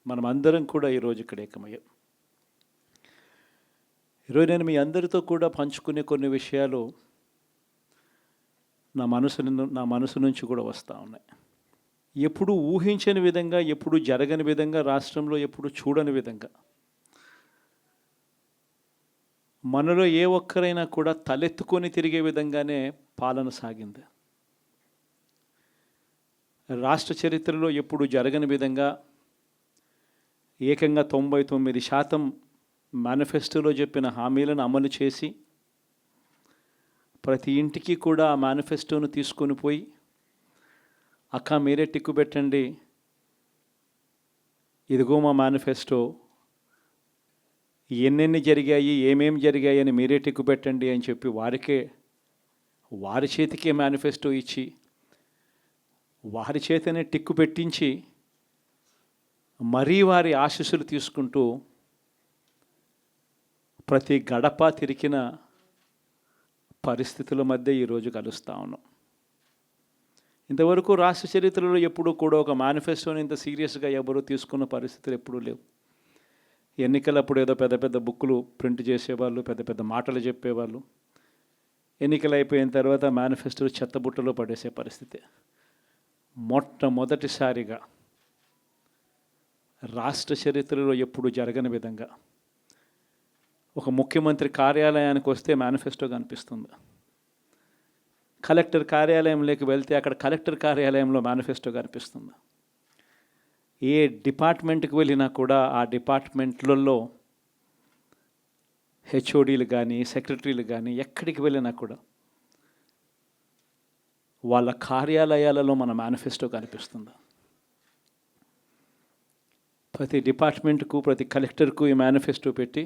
మనం అందరం కూడా ఈరోజు ఇక్కడ ఏకమయ్యాం. ఈరోజు నేను మీ అందరితో కూడా పంచుకునే కొన్ని విషయాలు నా మనసు నుంచి కూడా వస్తూ ఉన్నాయి. ఎప్పుడు ఊహించని విధంగా, ఎప్పుడు జరగని విధంగా, రాష్ట్రంలో ఎప్పుడు చూడని విధంగా మనలో ఏ ఒక్కరైనా కూడా తలెత్తుకొని తిరిగే విధంగానే పాలన సాగింది. రాష్ట్ర చరిత్రలో ఎప్పుడు జరగని విధంగా ఏకంగా 99% మేనిఫెస్టోలో చెప్పిన హామీలను అమలు చేసి ప్రతి ఇంటికి కూడా ఆ మేనిఫెస్టోను తీసుకొని పోయి, అక్క మీరే టిక్కు పెట్టండి, ఇదిగో మా మేనిఫెస్టో, ఎన్నెన్ని జరిగాయి, ఏమేమి జరిగాయి అని మీరే టిక్కు పెట్టండి అని చెప్పి వారి చేతికే మేనిఫెస్టో ఇచ్చి వారి చేతనే టిక్కు పెట్టించి మరీ వారి ఆశీస్సులు తీసుకుంటూ ప్రతి గడప తిరిగిన పరిస్థితుల మధ్య ఈరోజు కలుస్తూ ఉన్నాం. ఇంతవరకు రాష్ట్ర చరిత్రలో ఎప్పుడూ కూడా ఒక మేనిఫెస్టోని ఇంత సీరియస్గా ఎవరూ తీసుకున్న పరిస్థితులు ఎప్పుడూ లేవు. ఎన్నికలప్పుడు ఏదో పెద్ద పెద్ద బుక్కులు ప్రింట్ చేసేవాళ్ళు, పెద్ద పెద్ద మాటలు చెప్పేవాళ్ళు. ఎన్నికలు అయిపోయిన తర్వాత మేనిఫెస్టోలు చెత్తబుట్టలో పడేసే పరిస్థితి. మొట్టమొదటిసారిగా రాష్ట్ర చరిత్రలో ఎప్పుడు జరగని విధంగా ఒక ముఖ్యమంత్రి కార్యాలయానికి వస్తే మేనిఫెస్టో కనిపిస్తుంది. కలెక్టర్ కార్యాలయంలోకి వెళ్తే అక్కడ కలెక్టర్ కార్యాలయంలో మేనిఫెస్టో కనిపిస్తుంది. ఏ డిపార్ట్మెంట్కి వెళ్ళినా కూడా ఆ డిపార్ట్మెంట్లలో హెచ్ఓడీలు కానీ, సెక్రటరీలు కానీ ఎక్కడికి వెళ్ళినా కూడా వాళ్ళ కార్యాలయాలలో మన మేనిఫెస్టో కనిపిస్తుంది. ప్రతి డిపార్ట్మెంట్కు, ప్రతి కలెక్టర్కు ఈ మేనిఫెస్టో పెట్టి,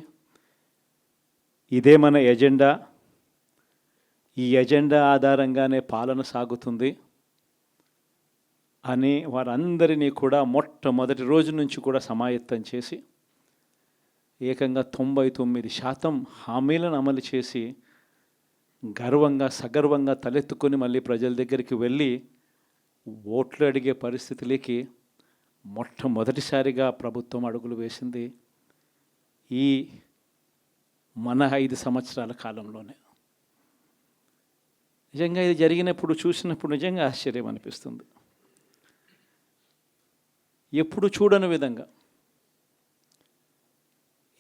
ఇదే మన ఎజెండా, ఈ ఎజెండా ఆధారంగానే పాలన సాగుతుంది అని వారందరినీ కూడా మొట్టమొదటి రోజు నుంచి కూడా సమాయత్తం చేసి ఏకంగా 99% హామీలను అమలు చేసి గర్వంగా, సగర్వంగా తలెత్తుకొని మళ్ళీ ప్రజల దగ్గరికి వెళ్ళి ఓట్లు అడిగే పరిస్థితిలోకి మొట్టమొదటిసారిగా ప్రభుత్వం అడుగులు వేసింది ఈ మన 5 సంవత్సరాల కాలంలోనే. నిజంగా ఇది జరిగినప్పుడు, చూసినప్పుడు నిజంగా ఆశ్చర్యం అనిపిస్తుంది. ఎప్పుడు చూడని విధంగా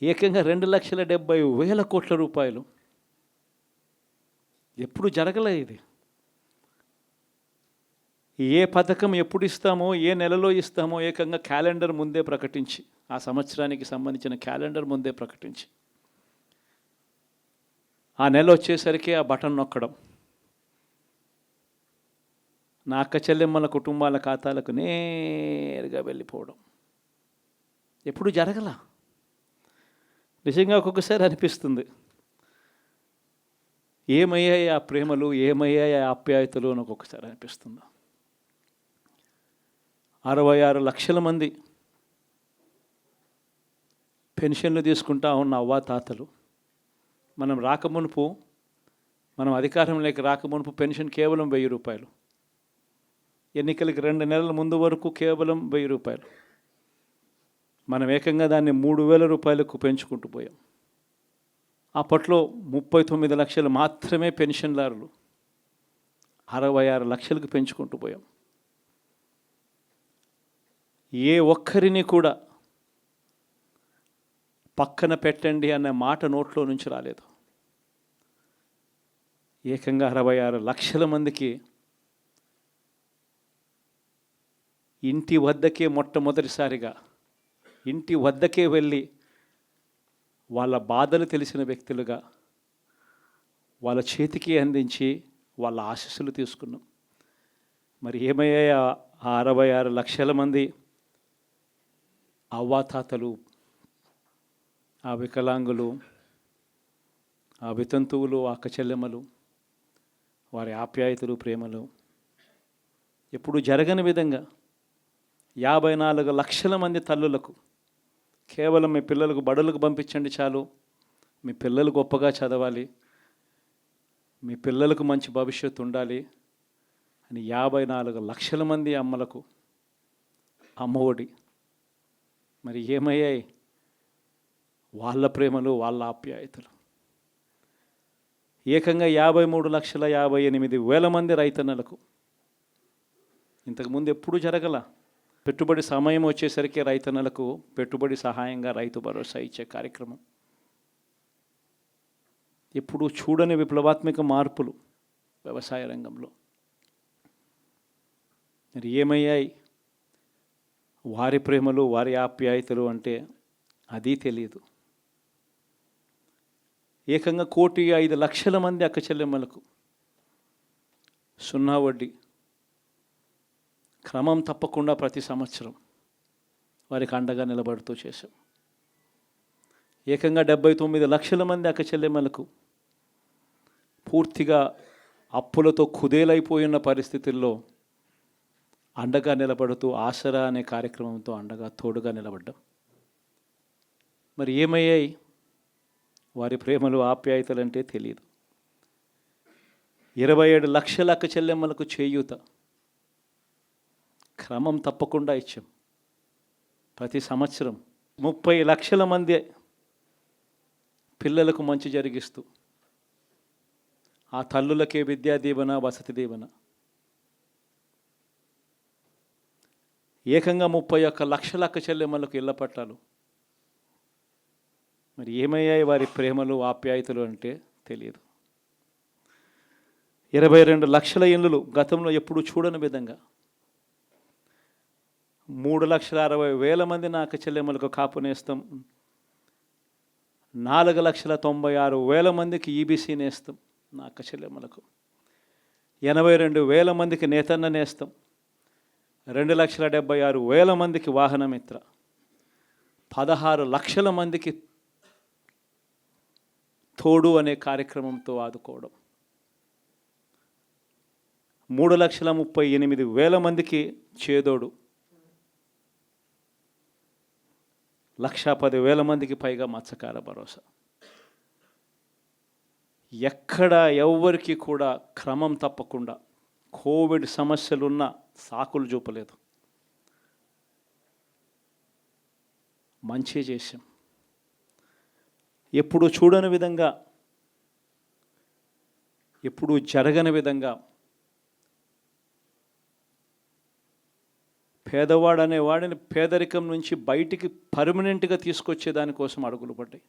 ఏకంగా 2,70,000 కోట్ల రూపాయలు, ఎప్పుడు జరగలే ఇది. ఏ పథకం ఎప్పుడు ఇస్తామో, ఏ నెలలో ఇస్తామో ఏకంగా క్యాలెండర్ ముందే ప్రకటించి, ఆ సంవత్సరానికి సంబంధించిన క్యాలెండర్ ముందే ప్రకటించి, ఆ నెల వచ్చేసరికి ఆ బటన్ నొక్కడం, నా అక్క చెల్లెమ్మల కుటుంబాల ఖాతాలకు నేరుగా వెళ్ళిపోవడం ఎప్పుడు జరగల. నిజంగా ఒక్కొక్కసారి అనిపిస్తుంది, ఏమయ్యాయి ఆ ప్రేమలు, ఏమయ్యాయి ఆ ఆప్యాయతలు అని ఒక్కొక్కసారి అనిపిస్తుంది. 66 లక్షల మంది పెన్షన్లు తీసుకుంటా ఉన్న అవ్వాతాతలు, మనం అధికారంలోకి రాకమునుపు పెన్షన్ కేవలం 1000 రూపాయలు. ఎన్నికలకి 2 నెలల ముందు వరకు కేవలం 1000 రూపాయలు. మనం ఏకంగా దాన్ని 3,000 రూపాయలకు పెంచుకుంటూ పోయాం. అప్పట్లో 39 లక్షలు మాత్రమే పెన్షన్దారులు, 66 లక్షలకు పెంచుకుంటూ పోయాం. ఏ ఒక్కరిని కూడా పక్కన పెట్టండి అనే మాట నోట్లో నుంచి రాలేదు. ఏకంగా 66 లక్షల మందికి ఇంటి వద్దకే మొట్టమొదటిసారిగా ఇంటి వద్దకే వెళ్ళి వాళ్ళ బాధలు తెలిసిన వ్యక్తులుగా వాళ్ళ చేతికి అందించి వాళ్ళ ఆశీస్సులు తీసుకున్నాం. మరి ఏమయ్యాయి ఆ 66 లక్షల మంది అవ్వాతాతలు, ఆ వికలాంగులు, ఆ వితంతువులు, అక్క చెల్లెమ్మలు, వారి ఆప్యాయతలు, ప్రేమలు ఎప్పుడు జరగని విధంగా 54 లక్షల మంది తల్లులకు కేవలం మీ పిల్లలకు బడులకు పంపించండి చాలు, మీ పిల్లలు గొప్పగా చదవాలి, మీ పిల్లలకు మంచి భవిష్యత్తు ఉండాలి అని 54 లక్షల మంది అమ్మలకు అమ్మఒడి, మరి ఏమయ్యాయి వాళ్ళ ప్రేమలు, వాళ్ళ ఆప్యాయతలు? ఏకంగా 53,58,000 మంది రైతన్నలకు, ఇంతకుముందు ఎప్పుడూ జరగల. పెట్టుబడి సమయం వచ్చేసరికి రైతన్నలకు పెట్టుబడి సహాయంగా రైతు భరోసా ఇచ్చే కార్యక్రమం. ఎప్పుడూ చూడని విప్లవాత్మక మార్పులు వ్యవసాయ రంగంలో. మరి ఏమయ్యాయి వారి ప్రేమలు, వారి ఆప్యాయతలు అంటే అది తెలియదు. ఏకంగా 1,05,00,000 మంది అక్క చెల్లెమ్మలకు 0 వడ్డీ క్రమం తప్పకుండా ప్రతి సంవత్సరం వారికి అండగా నిలబడుతూ చేశాం. ఏకంగా 79 లక్షల మంది అక్క చెల్లెమ్మలకు పూర్తిగా అప్పులతో కుదేలైపోయిన పరిస్థితుల్లో అండగా నిలబడుతూ ఆసరా అనే కార్యక్రమంతో అండగా తోడుగా నిలబడ్డాం. మరి ఏమయ్యాయి వారి ప్రేమలు, ఆప్యాయతలు అంటే తెలియదు. 27 లక్షల అక్క చెల్లెమ్మలకు చేయూత క్రమం తప్పకుండా ఇచ్చాం. ప్రతి సంవత్సరం 30 లక్షల మంది పిల్లలకు మంచి జరిగిస్తూ ఆ తల్లులకే విద్యా దీవెన, వసతి దీవెన. ఏకంగా 31 లక్షల అక్క చెల్లెమ్మలకు ఇళ్ల పట్టాలు. మరి ఏమయ్యాయి వారి ప్రేమలు, ఆప్యాయతలు అంటే తెలియదు. 22 లక్షల ఇళ్ళు గతంలో ఎప్పుడు చూడని విధంగా 3,60,000 మంది నా అక్క చెల్లెమ్మలకు కాపు నేస్తం, 4,96,000 మందికి ఈబీసీ నేస్తం నా అక్క చెల్లెమ్మలకు, 82,000 మందికి నేతన్న నేస్తం, 2,76,000 మందికి వాహనమిత్ర, 16 లక్షల మందికి తోడు అనే కార్యక్రమంతో ఆదుకోవడం, 3,38,000 మందికి చేదోడు, 1,10,000 మందికి పైగా మత్స్యకార భరోసా. ఎక్కడ ఎవ్వరికి కూడా క్రమం తప్పకుండా కోవిడ్ సమస్యలున్న సాకులు చూపలేదు. మంచి చేశాం. ఎప్పుడు చూడని విధంగా, ఎప్పుడు జరగని విధంగా పేదవాడు అనేవాడిని పేదరికం నుంచి బయటికి పర్మనెంట్గా తీసుకొచ్చే దానికోసం అడుగులు పడ్డాయి.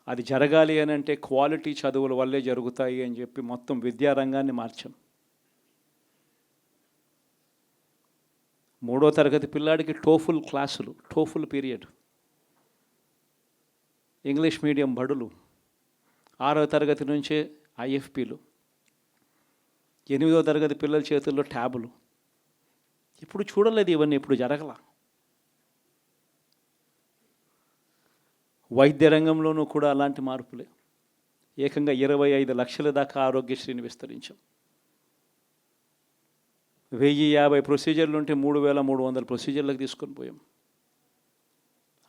అది జరగాలి అని అంటే క్వాలిటీ చదువుల వల్లే జరుగుతాయి అని చెప్పి మొత్తం విద్యారంగాన్ని మార్చాం. 3వ తరగతి పిల్లాడికి టోఫుల్ క్లాసులు, టోఫుల్ పీరియడ్, ఇంగ్లీష్ మీడియం బడులు, 6వ తరగతి నుంచే ఐఎఫ్పీలు, 8వ తరగతి పిల్లల చేతుల్లో ట్యాబులు. ఇప్పుడు చూడలేదు ఇవన్నీ, ఇప్పుడు జరగల. వైద్య రంగంలోనూ కూడా అలాంటి మార్పులే. ఏకంగా 25 లక్షల దాకా ఆరోగ్యశ్రీని విస్తరించాం. 1,050 ప్రొసీజర్లు ఉంటే 3,300 ప్రొసీజర్లకు తీసుకొని పోయాం.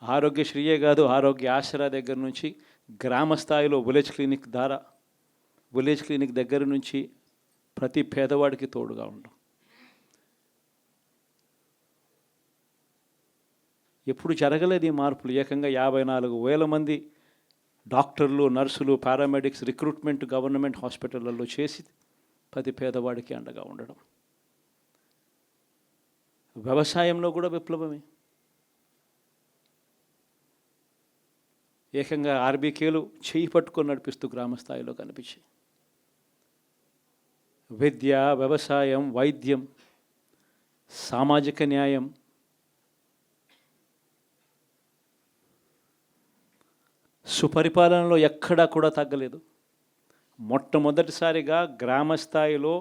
ఆరోగ్యశ్రీయే కాదు, ఆరోగ్య ఆసరా దగ్గర నుంచి గ్రామ స్థాయిలో విలేజ్ క్లినిక్ దగ్గర నుంచి ప్రతి పేదవాడికి తోడుగా ఉండడం. ఎప్పుడు జరగలేదు ఈ మార్పులు. ఏకంగా 54,000 మంది డాక్టర్లు, నర్సులు, పారామెడిక్స్ రిక్రూట్మెంట్ గవర్నమెంట్ హాస్పిటళ్లలో చేసి ప్రతి పేదవాడికి అండగా ఉండడం. వ్యవసాయంలో కూడా విప్లవమే. ఏకంగా ఆర్బీకేలు చేయి పట్టుకొని నడిపిస్తూ గ్రామ స్థాయిలో కనిపించాయి. విద్య, వ్యవసాయం, వైద్యం, సామాజిక న్యాయం, సుపరిపాలనలో ఎక్కడా కూడా తగ్గలేదు. మొట్టమొదటిసారిగా గ్రామ స్థాయిలో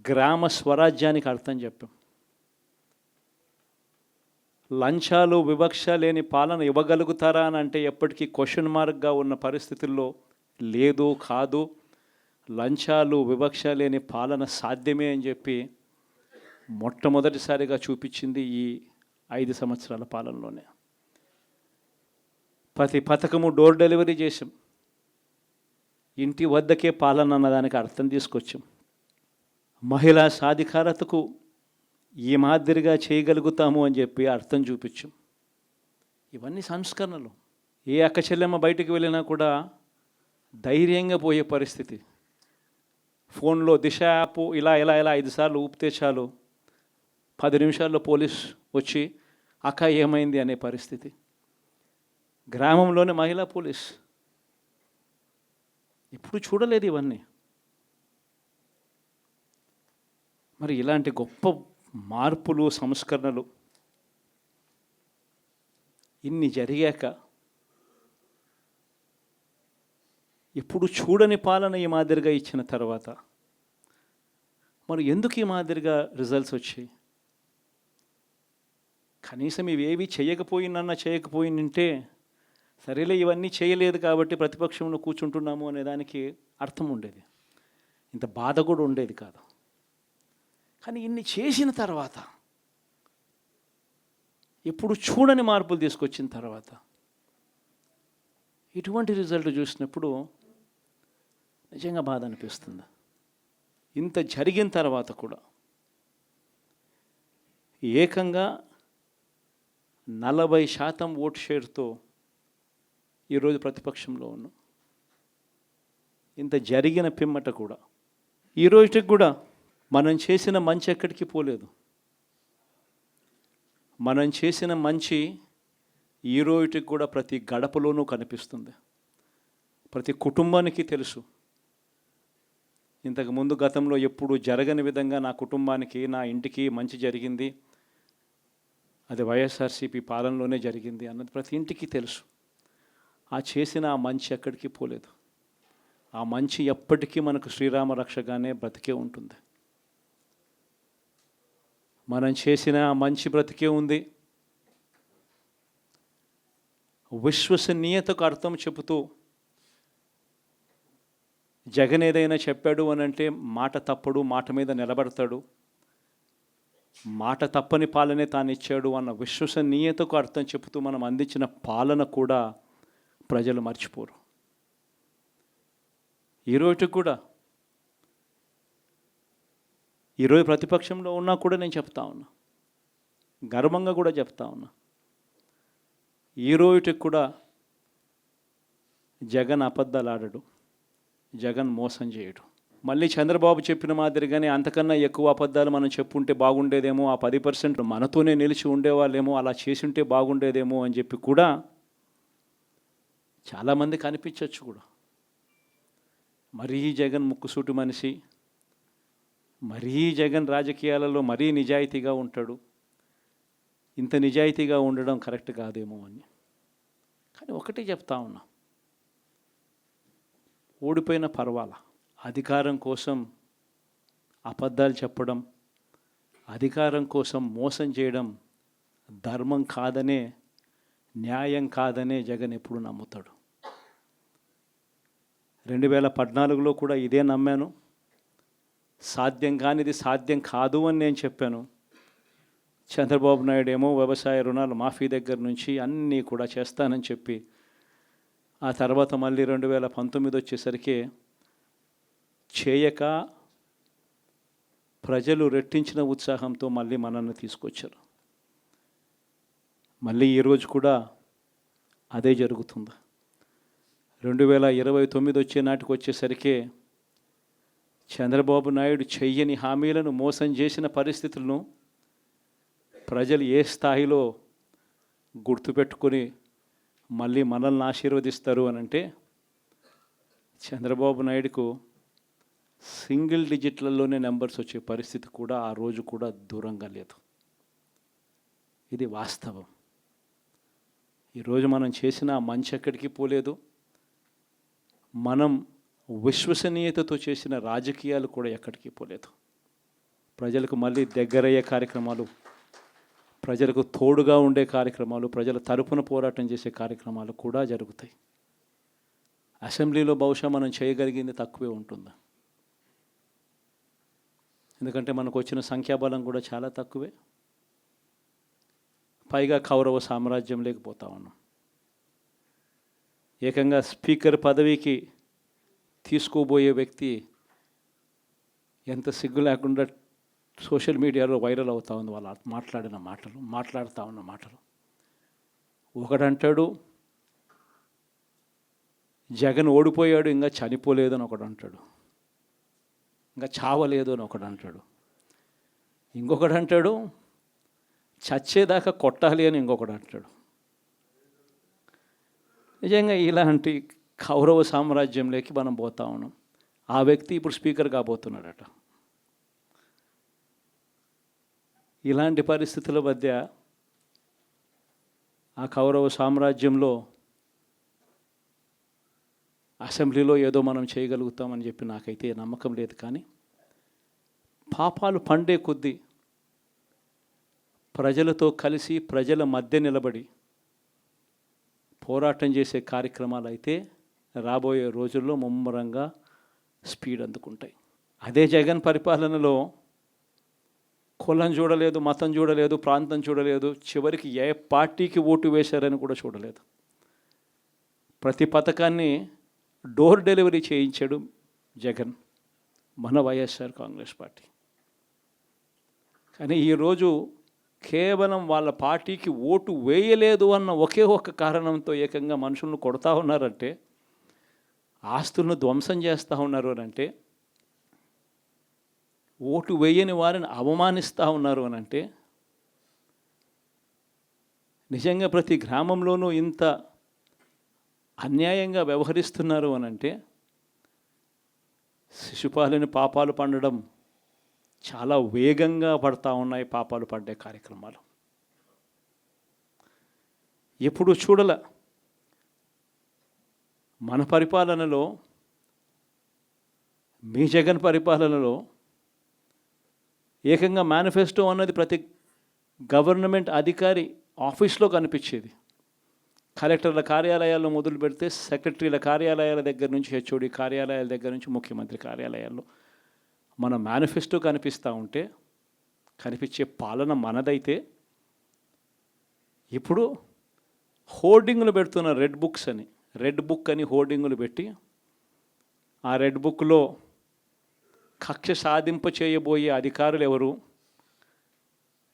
గ్రామ స్వరాజ్యానికి అర్థం చెప్పాం. లంచాలు, వివక్ష లేని పాలన ఇవ్వగలుగుతారా అని అంటే ఎప్పటికీ క్వశ్చన్ మార్క్గా ఉన్న పరిస్థితుల్లో లేదు, కాదు, లంచాలు, వివక్ష లేని పాలన సాధ్యమే అని చెప్పి మొట్టమొదటిసారిగా చూపించింది ఈ 5 సంవత్సరాల పాలనలోనే. ప్రతి పథకము డోర్ డెలివరీ చేసాం. ఇంటి వద్దకే పాలన అన్నదానికి అర్థం తీసుకొచ్చాం. మహిళా సాధికారతకు ఈ మాదిరిగా చేయగలుగుతాము అని చెప్పి అర్థం చూపించాం. ఇవన్నీ సంస్కరణలు. ఏ అక్క చెల్లెమ్మ బయటికి వెళ్ళినా కూడా ధైర్యంగా పోయే పరిస్థితి. ఫోన్లో దిశ యాప్ ఇలా 5 సార్లు ఊపితే చాలు 10 నిమిషాల్లో పోలీస్ వచ్చి అక్క ఏమైంది అనే పరిస్థితి. గ్రామంలోనే మహిళా పోలీస్. ఇప్పుడు చూడలేదు ఇవన్నీ. మరి ఇలాంటి గొప్ప మార్పులు, సంస్కరణలు ఇన్ని జరిగాక ఇప్పుడు చూడని పాలన ఈ మాదిరిగా ఇచ్చిన తర్వాత మరి ఎందుకు ఈ మాదిరిగా రిజల్ట్స్ వచ్చాయి? కనీసం ఇవేవి చేయకపోయిందంటే సరేలే ఇవన్నీ చేయలేదు కాబట్టి ప్రతిపక్షంలో కూర్చుంటున్నాము అనే దానికి అర్థం ఉండేది, ఇంత బాధ కూడా ఉండేది కాదు. కానీ ఇన్ని చేసిన తర్వాత, ఎప్పుడు చూడని మార్పులు తీసుకొచ్చిన తర్వాత ఇటువంటి రిజల్ట్ చూసినప్పుడు నిజంగా బాధ అనిపిస్తుంది. ఇంత జరిగిన తర్వాత కూడా ఏకంగా 40% ఓటు షేర్తో ఈరోజు ప్రతిపక్షంలో ఉన్నాం. ఇంత జరిగిన పిమ్మట కూడా ఈ రోజుకి కూడా మనం చేసిన మంచి ఎక్కడికి పోలేదు. మనం చేసిన మంచి ఈ రోజుకి కూడా ప్రతి గడపలోనూ కనిపిస్తుంది, ప్రతి కుటుంబానికి తెలుసు. ఇంతకుముందు గతంలో ఎప్పుడు జరగని విధంగా నా కుటుంబానికి, నా ఇంటికి మంచి జరిగింది, అది వైఎస్ఆర్సీపీ పాలనలోనే జరిగింది అన్నది ప్రతి ఇంటికి తెలుసు. ఆ చేసిన ఆ మంచి ఎక్కడికి పోలేదు. ఆ మంచి ఎప్పటికీ మనకు శ్రీరామ రక్షగానే బ్రతికే ఉంటుంది. మనం చేసిన ఆ మంచి బ్రతికే ఉంది. విశ్వసనీయతకు అర్థం చెబుతూ జగన్ ఏదైనా చెప్పాడు అని అంటే మాట తప్పడు, మాట మీద నిలబడతాడు, మాట తప్పని పాలనే తాను ఇచ్చాడు అన్న విశ్వసనీయతకు అర్థం చెబుతూ మనం అందించిన పాలన కూడా ప్రజలు మర్చిపోరు. ఈరోజు కూడా ఈరోజు ప్రతిపక్షంలో ఉన్నా కూడా నేను చెప్తా ఉన్నా, గర్వంగా కూడా చెప్తా ఉన్నా, ఈరోజుకి కూడా జగన్ అబద్ధాలు ఆడడు, జగన్ మోసం చేయడు. మళ్ళీ చంద్రబాబు చెప్పిన మాదిరిగానే అంతకన్నా ఎక్కువ అబద్ధాలు మనం చెప్పుంటే బాగుండేదేమో, ఆ 10% మనతోనే నిలిచి ఉండేవాళ్ళేమో, అలా చేసి ఉంటే బాగుండేదేమో అని చెప్పి కూడా చాలామంది కనిపించవచ్చు కూడా. మరీ జగన్ ముక్కుసూటి మనిషి, మరీ జగన్ రాజకీయాలలో మరీ నిజాయితీగా ఉంటాడు, ఇంత నిజాయితీగా ఉండడం కరెక్ట్ కాదేమో అని. కానీ ఒకటే చెప్తా ఉన్నా, ఓడిపోయిన పర్వాల, అధికారం కోసం అబద్ధాలు చెప్పడం, అధికారం కోసం మోసం చేయడం ధర్మం కాదనే, న్యాయం కాదనే జగన్ ఎప్పుడు నమ్ముతాడు. 2014లో కూడా ఇదే నమ్మాను. సాధ్యం కానిది సాధ్యం కాదు అని నేను చెప్పాను. చంద్రబాబు నాయుడు ఏమో వ్యవసాయ రుణాలు మాఫీ దగ్గర నుంచి అన్నీ కూడా చేస్తానని చెప్పి, ఆ తర్వాత మళ్ళీ 2019 వచ్చేసరికి చేయక ప్రజలు రెట్టించిన ఉత్సాహంతో మళ్ళీ మనల్ని తీసుకొచ్చారు. మళ్ళీ ఈరోజు కూడా అదే జరుగుతుంది. 2029 వచ్చే నాటికి వచ్చేసరికి చంద్రబాబు నాయుడు చెయ్యని హామీలను, మోసం చేసిన పరిస్థితులను ప్రజలు ఏ స్థాయిలో గుర్తుపెట్టుకొని మళ్ళీ మనల్ని ఆశీర్వదిస్తారు అని అంటే, చంద్రబాబు నాయుడుకు సింగిల్ డిజిట్లలోనే నెంబర్స్ వచ్చే పరిస్థితి కూడా ఆ రోజు కూడా దూరంగా లేదు. ఇది వాస్తవం. ఈరోజు మనం చేసిన మంచి ఎక్కడికి పోలేదు. మనం విశ్వసనీయతతో చేసిన రాజకీయాలు కూడా ఎక్కడికి పోలేదు. ప్రజలకు మళ్ళీ దగ్గరయ్యే కార్యక్రమాలు, ప్రజలకు తోడుగా ఉండే కార్యక్రమాలు, ప్రజల తరపున పోరాటం చేసే కార్యక్రమాలు కూడా జరుగుతాయి. అసెంబ్లీలో బహుశా మనం చేయగలిగింది తక్కువే ఉంటుంది, ఎందుకంటే మనకు వచ్చిన సంఖ్యాబలం కూడా చాలా తక్కువే. పైగా కౌరవ సామ్రాజ్యం లేకపోతా ఉన్నాం. ఏకంగా స్పీకర్ పదవికి తీసుకోబోయే వ్యక్తి ఎంత సిగ్గు లేకుండా సోషల్ మీడియాలో వైరల్ అవుతా ఉంది వాళ్ళు మాట్లాడుతూ ఉన్న మాటలు. ఒకడంటాడు జగన్ ఓడిపోయాడు ఇంకా చనిపోలేదు అని ఒకడు అంటాడు, ఇంకా చావలేదు అని ఒకడు అంటాడు. ఇంకొకడు అంటాడు చచ్చేదాకా కొట్టాలి అని ఇంకొకడు అంటాడు. నిజంగా ఇలాంటి కౌరవ సామ్రాజ్యంలోకి మనం పోతా ఉన్నాం. ఆ వ్యక్తి ఇప్పుడు స్పీకర్ కాబోతున్నాడట. ఇలాంటి పరిస్థితుల మధ్య ఆ కౌరవ సామ్రాజ్యంలో అసెంబ్లీలో ఏదో మనం చేయగలుగుతామని చెప్పి నాకైతే నమ్మకం లేదు. కానీ పాపాలు పండే కొద్దీ ప్రజలతో కలిసి ప్రజల మధ్య నిలబడి పోరాటం చేసే కార్యక్రమాలు అయితే రాబోయే రోజుల్లో ముమ్మరంగా స్పీడ్ అందుకుంటాయి. అదే జగన్ పరిపాలనలో కులం చూడలేదు, మతం చూడలేదు, ప్రాంతం చూడలేదు, చివరికి ఏ పార్టీకి ఓటు వేశారని కూడా చూడలేదు. ప్రతి పథకాన్ని డోర్ డెలివరీ చేయించాడు జగన్, మన వైఎస్ఆర్ కాంగ్రెస్ పార్టీ. కానీ ఈరోజు కేవలం వాళ్ళ పార్టీకి ఓటు వేయలేదు అన్న ఒకే ఒక్క కారణంతో ఏకంగా మనుషులను కొడతా ఉన్నారంటే, ఆస్తులను ధ్వంసం చేస్తూ ఉన్నారు అని అంటే, ఓటు వేయని వారిని అవమానిస్తూ ఉన్నారు అని అంటే, నిజంగా ప్రతి గ్రామంలోనూ ఇంత అన్యాయంగా వ్యవహరిస్తున్నారు అని అంటే, శిశుపాలని పాపాలు పండడం చాలా వేగంగా పడతా ఉన్నాయి. పాపాలు పడ్డే కార్యక్రమాలు ఎప్పుడు చూడల. మన పరిపాలనలో, మీ జగన్ పరిపాలనలో ఏకంగా మేనిఫెస్టో అన్నది ప్రతి గవర్నమెంట్ అధికారి ఆఫీస్లో కనిపించేది. కలెక్టర్ల కార్యాలయాల్లో మొదలు పెడితే సెక్రటరీల కార్యాలయాల దగ్గర నుంచి, హెచ్ఓడి కార్యాలయాల దగ్గర నుంచి ముఖ్యమంత్రి కార్యాలయాల్లో మన మేనిఫెస్టో కనిపిస్తూ ఉంటే, కనిపించే పాలన మనదైతే, ఇప్పుడు హోర్డింగులు పెడుతున్న రెడ్ బుక్ అని హోర్డింగులు పెట్టి, ఆ రెడ్ బుక్లో కక్ష సాధింప చేయబోయే అధికారులు ఎవరు,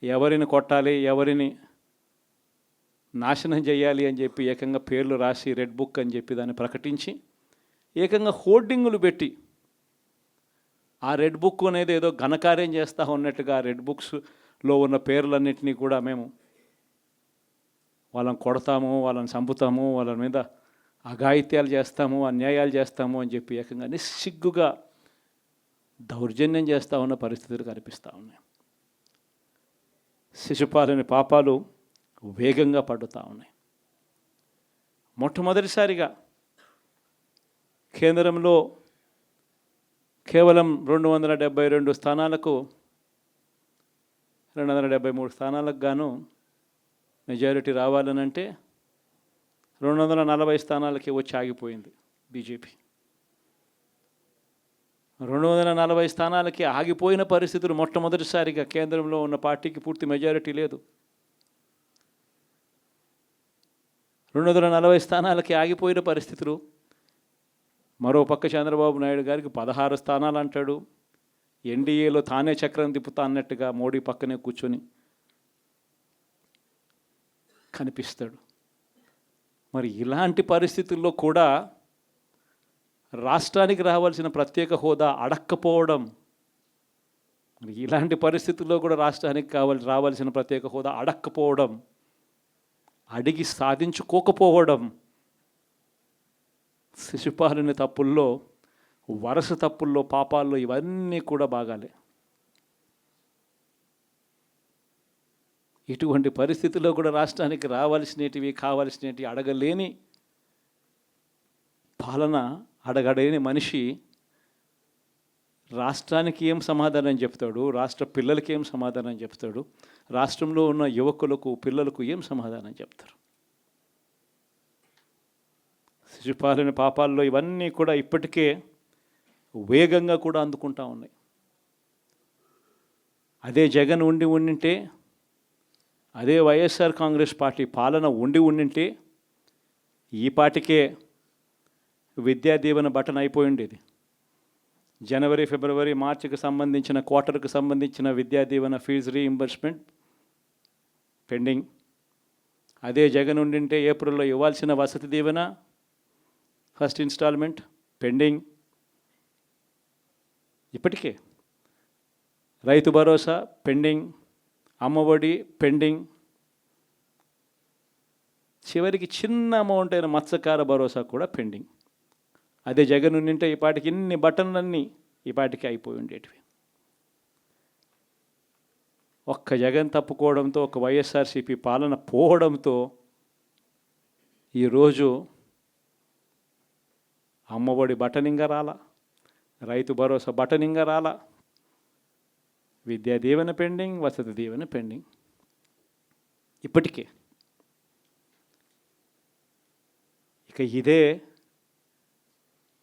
ఎవరిని కొట్టాలి, ఎవరిని నాశనం చేయాలి అని చెప్పి ఏకంగా పేర్లు రాసి రెడ్ బుక్ అని చెప్పి దాన్ని ప్రకటించి ఏకంగా హోర్డింగులు పెట్టి, ఆ రెడ్ బుక్ అనేది ఏదో ఘనకార్యం చేస్తూ ఉన్నట్టుగా రెడ్ బుక్స్లో ఉన్న పేర్లన్నింటినీ కూడా మేము వాళ్ళని కొడతాము, వాళ్ళని చంపుతాము, వాళ్ళ మీద అఘాయిత్యాలు చేస్తాము, అన్యాయాలు చేస్తాము అని చెప్పి ఏకంగా నిస్సిగ్గుగా దౌర్జన్యం చేస్తూ ఉన్న పరిస్థితులు కనిపిస్తూ ఉన్నాయి. శిశుపాలని పాపాలు వేగంగా పడుతూ ఉన్నాయి. మొట్టమొదటిసారిగా కేంద్రంలో కేవలం 272 స్థానాలకు 273 స్థానాలకు గాను మెజారిటీ రావాలనంటే 240 స్థానాలకి వచ్చి ఆగిపోయింది బీజేపీ. 240 స్థానాలకి ఆగిపోయిన పరిస్థితులు మొట్టమొదటిసారిగా కేంద్రంలో ఉన్న పార్టీకి పూర్తి మెజారిటీ లేదు. 240 స్థానాలకి ఆగిపోయిన పరిస్థితులు. మరోపక్క చంద్రబాబు నాయుడు గారికి 16 స్థానాలు అంటాడు. ఎన్డీఏలో తానే చక్రం తిప్పుతా అన్నట్టుగా మోడీ పక్కనే కూర్చొని కనిపిస్తాడు. మరి ఇలాంటి పరిస్థితుల్లో కూడా రాష్ట్రానికి రావాల్సిన ప్రత్యేక హోదా అడక్కపోవడం, మరి ఇలాంటి పరిస్థితుల్లో కూడా రాష్ట్రానికి రావాల్సిన ప్రత్యేక హోదా అడక్కపోవడం, అడిగి సాధించుకోకపోవడం, శిశుపాలని తప్పుల్లో, వరుస తప్పుల్లో, పాపాల్లో ఇవన్నీ కూడా బాగాలే. ఇటువంటి పరిస్థితుల్లో కూడా రాష్ట్రానికి కావాల్సినవి అడగలేని పాలన, అడగలేని మనిషి రాష్ట్రానికి ఏం సమాధానం చెప్తాడు, రాష్ట్ర పిల్లలకి ఏం సమాధానం చెప్తాడు, రాష్ట్రంలో ఉన్న యువకులకు, పిల్లలకు ఏం సమాధానం చెప్తారు? శిశుపాలని పాపాల్లో ఇవన్నీ కూడా ఇప్పటికే వేగంగా కూడా అందుకుంటా ఉన్నాయి. అదే జగన్ ఉండింటే, అదే వైఎస్ఆర్ కాంగ్రెస్ పార్టీ పాలన ఉండింటే ఈ పాటికే విద్యా దీవెన బటన్ అయిపోయి ఉండేది. జనవరి, ఫిబ్రవరి, మార్చికి సంబంధించిన క్వార్టర్కి సంబంధించిన Vidya Deevena fee reimbursement pending. అదే జగన్ ఉండింటే ఏప్రిల్లో ఇవ్వాల్సిన Vasathi Deevena first instalment pending. ఇప్పటికే రైతు భరోసా పెండింగ్, అమ్మఒడి పెండింగ్, చివరికి చిన్న అమౌంట్ అయిన మత్స్యకార భరోసా కూడా పెండింగ్. అదే జగన్ ఉండింటే ఈ పాటికి ఇన్ని బటన్లన్నీ ఈ పాటికి అయిపోయి ఉండేటివి. ఒక్క జగన్ తప్పుకోవడంతో, ఒక వైఎస్ఆర్సీపీ పాలన పోవడంతో ఈరోజు అమ్మఒడి బటనింగా రాలా, రైతు భరోసా బటనింగా రాలా, విద్యా దీవెన పెండింగ్, వసతి దీవెన పెండింగ్. ఇప్పటికే ఇక ఇదే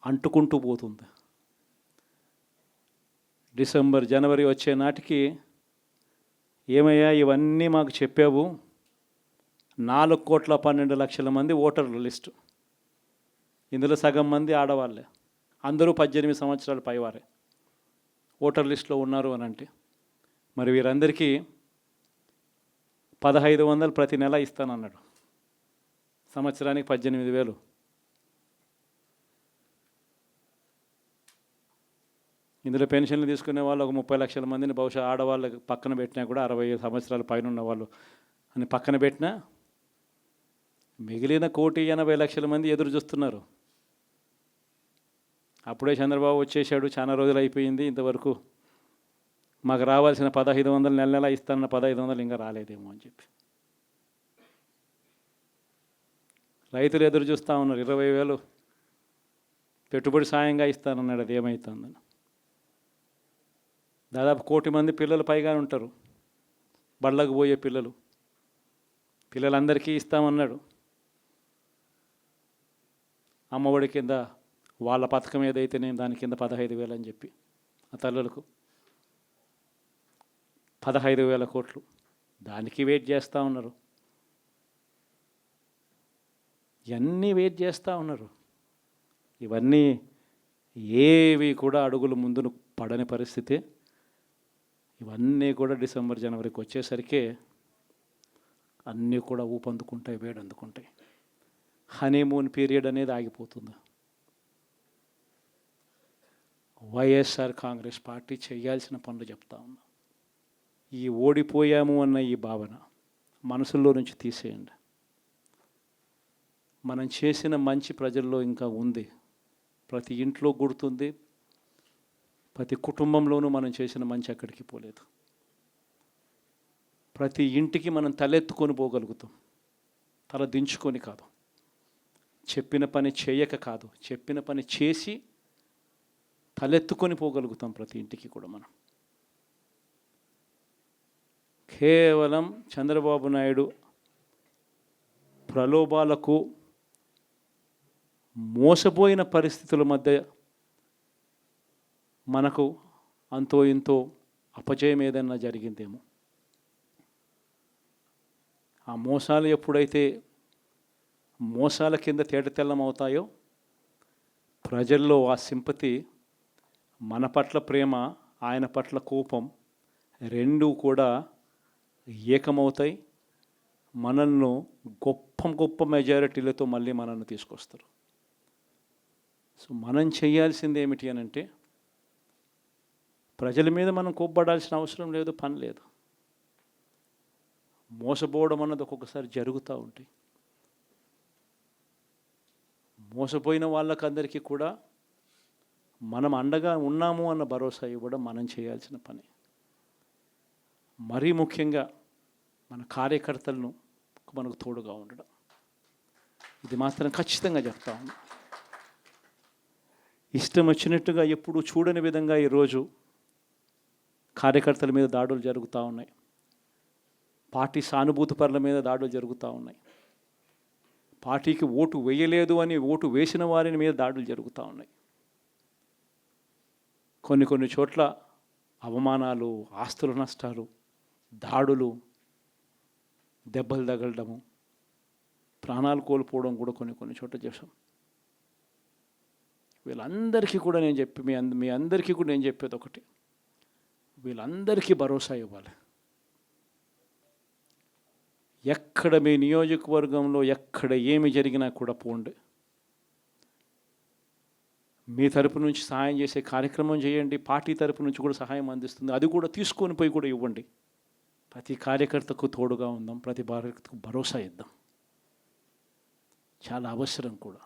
అంటుకుంటూ పోతుంది. డిసెంబర్, జనవరి వచ్చే నాటికి ఏమయ్యా ఇవన్నీ మాకు చెప్పావు, 4,12,00,000 మంది ఓటర్ల లిస్టు, ఇందులో సగం మంది ఆడవాళ్ళే, అందరూ 18 సంవత్సరాల పైవారే ఓటర్ లిస్టులో ఉన్నారు అని అంటే, మరి వీరందరికీ 1,500 ప్రతి నెల ఇస్తానన్నాడు, సంవత్సరానికి 18,000. ఇందులో పెన్షన్లు తీసుకునే వాళ్ళు ఒక 30 లక్షల మందిని బహుశా ఆడవాళ్ళకి పక్కన పెట్టినా కూడా 60 సంవత్సరాల పైన ఉన్న వాళ్ళు అని పక్కన పెట్టినా మిగిలిన 1,80,00,000 మంది ఎదురు చూస్తున్నారు. అప్పుడే చంద్రబాబు వచ్చేసాడు, చాలా రోజులు అయిపోయింది, ఇంతవరకు మాకు రావాల్సిన 1,500 నెల నెల ఇస్తానన్న 1,500 ఇంకా రాలేదేమో అని చెప్పి రైతులు ఎదురు చూస్తూ ఉన్నారు. 20,000 పెట్టుబడి సాయంగా ఇస్తానన్నాడు, అది ఏమవుతుందని. దాదాపు 1,000,000 మంది పిల్లలు పైగా ఉంటారు, బళ్ళకు పోయే పిల్లలందరికీ ఇస్తామన్నాడు. అమ్మఒడి కింద వాళ్ళ పథకం ఏదైతే నేను దాని కింద 15,000 అని చెప్పి ఆ తల్లులకు 15,000 కోట్లు, దానికి వెయిట్ చేస్తూ ఉన్నారు. ఇవన్నీ వెయిట్ చేస్తూ ఉన్నారు. ఇవన్నీ ఏవి కూడా అడుగులు ముందును పడని పరిస్థితి. ఇవన్నీ కూడా డిసెంబర్, జనవరికి వచ్చేసరికి అన్నీ కూడా ఊపందుకుంటాయి, వేడందుకుంటాయి. హనీమూన్ పీరియడ్ అనేది ఆగిపోతుంది. వైఎస్ఆర్ కాంగ్రెస్ పార్టీ చేయాల్సిన పనులు చెప్తా ఉన్నా. ఈ ఓడిపోయాము అన్న ఈ భావన మనసులో నుంచి తీసేయండి. మనం చేసిన మంచి ప్రజల్లో ఇంకా ఉంది, ప్రతి ఇంట్లో గుర్తుంది, ప్రతి కుటుంబంలోనూ మనం చేసిన మంచి ఎక్కడికి పోలేదు. ప్రతి ఇంటికి మనం తలెత్తుకొని పోగలుగుతాం, తల దించుకొని కాదు, చెప్పిన పని చేయక కాదు, చెప్పిన పని చేసి తలెత్తుకొని పోగలుగుతాం ప్రతి ఇంటికి కూడా మనం. కేవలం చంద్రబాబు నాయుడు ప్రలోభాలకు మోసపోయిన పరిస్థితుల మధ్య మనకు అంతో ఇంతో అపజయం ఏదన్నా జరిగిందేమో. ఆ మోసాలు ఎప్పుడైతే మోసాల కింద తేటతెల్లం అవుతాయో, ప్రజల్లో ఆ సింపతి, మన పట్ల ప్రేమ, ఆయన పట్ల కోపం రెండూ కూడా ఏకమవుతాయి. మనల్ని గొప్ప మెజారిటీలతో మళ్ళీ మనల్ని తీసుకొస్తారు. సో మనం చేయాల్సింది ఏమిటి అని అంటే, ప్రజల మీద మనం కోప్పడాల్సిన అవసరం లేదు, పని లేదు. మోసపోవడం అన్నది ఒక్కొక్కసారి జరుగుతూ ఉంటాయి. మోసపోయిన వాళ్ళకందరికీ కూడా మనం అండగా ఉన్నాము అన్న భరోసా ఇవ్వడం మనం చేయాల్సిన పని. మరీ ముఖ్యంగా మన కార్యకర్తలను మనకు తోడుగా ఉండడం, ఇది మాత్రం ఖచ్చితంగా చెప్తా ఉన్నా. ఇష్టం వచ్చినట్టుగా ఎప్పుడు చూడని విధంగా ఈరోజు కార్యకర్తల మీద దాడులు జరుగుతూ ఉన్నాయి, పార్టీ సానుభూతి పరుల మీద దాడులు జరుగుతూ ఉన్నాయి, పార్టీకి ఓటు వేయలేదు అని ఓటు వేసిన వారి మీద దాడులు జరుగుతూ ఉన్నాయి. కొన్ని చోట్ల అవమానాలు, ఆస్తుల నష్టాలు, దాడులు, దెబ్బలు తగలడము, ప్రాణాలు కోల్పోవడం కూడా కొన్ని చోట్ల చేశాం. వీళ్ళందరికీ కూడా నేను చెప్పి మీ అందరికీ కూడా నేను చెప్పేది ఒకటి, వీళ్ళందరికీ భరోసా ఇవ్వాలి. ఎక్కడ మీ నియోజకవర్గంలో ఎక్కడ ఏమి జరిగినా కూడా పోండి, మీ తరపు నుంచి సహాయం చేసే కార్యక్రమం చేయండి. పార్టీ తరపు నుంచి కూడా సహాయం అందిస్తుంది, అది కూడా తీసుకొని పోయి కూడా ఇవ్వండి. ప్రతి కార్యకర్తకు తోడుగా ఉందాం, ప్రతి కార్యకర్తకు భరోసా ఇద్దాం, చాలా అవసరం కూడా.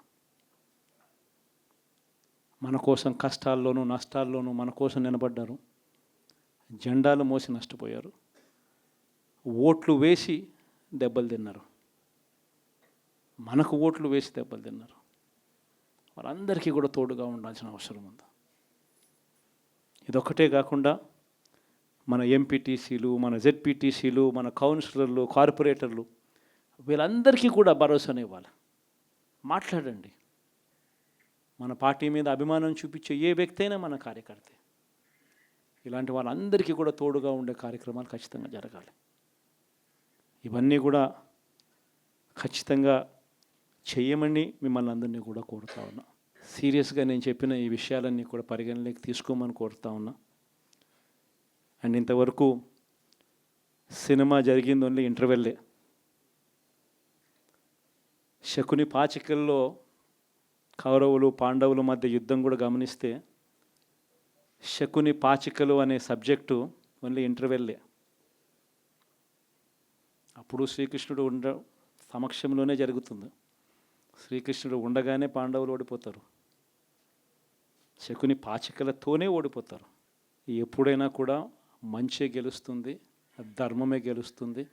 మన కోసం కష్టాల్లోనూ నష్టాల్లోనూ మన కోసం నిలబడ్డారు, జెండాలు మోసి నష్టపోయారు, ఓట్లు వేసి దెబ్బలు తిన్నారు, మనకు ఓట్లు వేసి దెబ్బలు తిన్నారు. వాళ్ళందరికీ కూడా తోడుగా ఉండాల్సిన అవసరం ఉంది. ఇదొక్కటే కాకుండా మన ఎంపీటీసీలు, మన జెడ్పీటీసీలు, మన కౌన్సిలర్లు, కార్పొరేటర్లు, వీళ్ళందరికీ కూడా భరోసానే ఇవ్వాలి. మాట్లాడండి. మన పార్టీ మీద అభిమానం చూపించే ఏ వ్యక్తి అయినా మన కార్యకర్తే. ఇలాంటి వాళ్ళందరికీ కూడా తోడుగా ఉండే కార్యక్రమాలు ఖచ్చితంగా జరగాలి. ఇవన్నీ కూడా ఖచ్చితంగా చేయమని మిమ్మల్ని అందరినీ కూడా కోరుతా ఉన్నా. సీరియస్గా నేను చెప్పిన ఈ విషయాలన్నీ కూడా పరిగణలోకి తీసుకోమని కోరుతా ఉన్నా. అండ్ ఇంతవరకు సినిమా జరిగింది ఓన్లీ ఇంటర్వెల్లే. శకుని పాచికల్లో కౌరవులు పాండవుల మధ్య యుద్ధం కూడా గమనిస్తే శకుని పాచికలు అనే సబ్జెక్టు ఓన్లీ ఇంటర్వెల్లే. అప్పుడు శ్రీకృష్ణుడు సమక్షంలోనే జరుగుతుంది. శ్రీకృష్ణుడు ఉండగానే పాండవులు ఓడిపోతారు, శకుని పాచికలతోనే ఓడిపోతారు. ఎప్పుడైనా కూడా మంచే గెలుస్తుంది, ధర్మమే గెలుస్తుంది,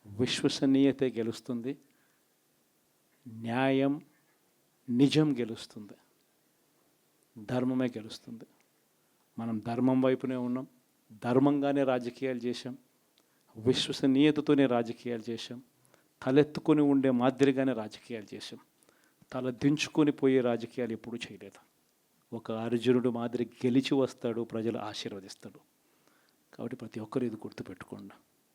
విశ్వసనీయతే గెలుస్తుంది, న్యాయం నిజం గెలుస్తుంది, ధర్మమే గెలుస్తుంది. మనం ధర్మం వైపునే ఉన్నాం, ధర్మంగానే రాజకీయాలు చేశాం, విశ్వసనీయతతోనే రాజకీయాలు చేశాం, తలెత్తుకొని ఉండే మాదిరిగానే రాజకీయాలు చేశాం. తల దించుకొని పోయే రాజకీయాలు ఎప్పుడూ చేయలేదు. ఒక అర్జునుడు మాదిరి గెలిచి వస్తాడు, ప్రజలు ఆశీర్వదిస్తాడు. కాబట్టి ప్రతి ఒక్కరు ఇది గుర్తుపెట్టుకోండి.